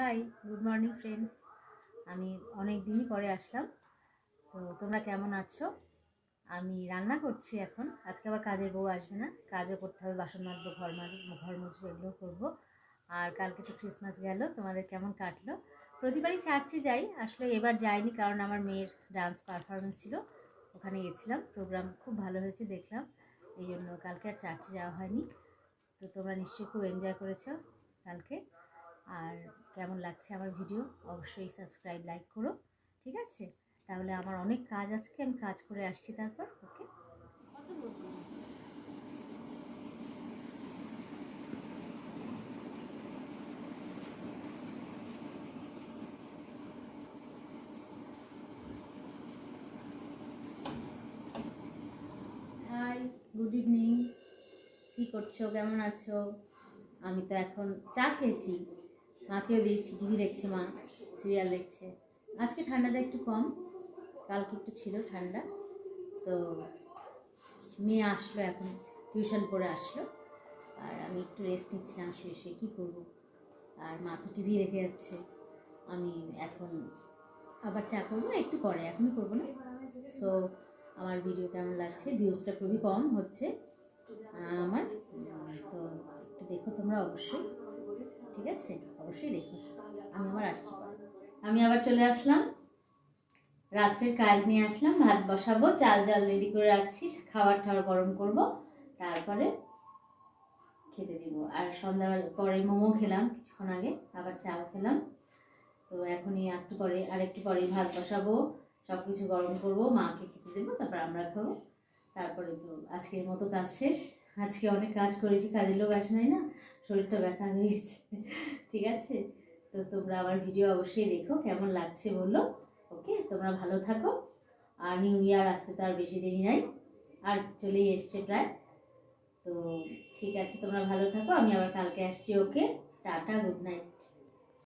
High, good morning friends. আমি অনেক দিনই পরে আসলাম। তো তোমরা কেমন আছো? আমি রান্না করছি এখন। আজকে আবার কাজের বউ আসবে না, কাজও করতে হবে, বাসন মাজবো, ঘর মুছবো, এগুলো করবো। আর কালকে তো ক্রিসমাস গেল, তোমাদের কেমন কাটলো? প্রতিবারই চার্চে যাই, আসলে এবার যাইনি কারণ আমার মেয়ের ডান্স পারফরমেন্স ছিল, ওখানে গেছিলাম। প্রোগ্রাম খুব ভালো হয়েছে দেখলাম, এই জন্য কালকে আর চার্চে যাওয়া হয়নি। তো তোমরা নিশ্চয়ই খুব এনজয় করেছো কালকে। আর কেমন লাগছে আমার ভিডিও অবশ্যই সাবস্ক্রাইব লাইক করো, ঠিক আছে? তাহলে আমার অনেক কাজ আজকে, আমি কাজ করে আসছি তারপর। ওকে, হাই, গুড ইভিনিং। কী করছো, কেমন আছো? আমি তো এখন চা খেয়েছি, মাকেও দিয়েছি, টিভি দেখছে মা, সিরিয়াল দেখছে। আজকে ঠান্ডাটা একটু কম, কালকে একটু ছিল ঠান্ডা। তো মেয়ে আসলো এখন, টিউশন পড়ে আসলো, আর আমি একটু রেস্ট নিচ্ছিলাম শুয়ে শুয়ে, কী করবো। আর মা তো টিভি দেখে যাচ্ছে। আমি এখন আবার চা করবো একটু পরে, এখনই করবো না। সো আমার ভিডিও কেমন লাগছে, ভিউজটা খুবই কম হচ্ছে আমার, তো একটু দেখো তোমরা অবশ্যই, ঠিক আছে? অবশ্যই দেখো। আমি আবার আসছি পরে। আমি আবার চলে আসলাম, রাত্রের কাজ নিয়ে আসলাম। ভাত বসাবো, চাল রেডি করে রাখছি, খাবার গরম করব, তারপরে খেতে দিব। আর সন্ধ্যাবেলা পরে মোমো খেলাম কিছুক্ষণ আগে, আবার চাও খেলাম। তো এখনই আরেকটু পরে ভাত বসাবো, সব কিছু গরম করবো, মাকে খেতে দেবো, তারপর আমরা খাবো। তারপরে তো আজকের মতো কাজ শেষ। আজকে অনেক কাজ করেছি, কাজের লোক আসে নাই না, শরীরটা ব্যথা হয়ে গেছে। ঠিক আছে, তো তোমরা আমার ভিডিও অবশ্যই দেখো, কেমন লাগছে বলো। ওকে, তোমরা ভালো থাকো। আর নিউ ইয়ার আসতে তো আর বেশি দেরি নাই, আর চলেই এসছে প্রায়। তো ঠিক আছে, তোমরা ভালো থাকো, আমি আবার কালকে আসছি। ওকে, টাটা, গুড নাইট।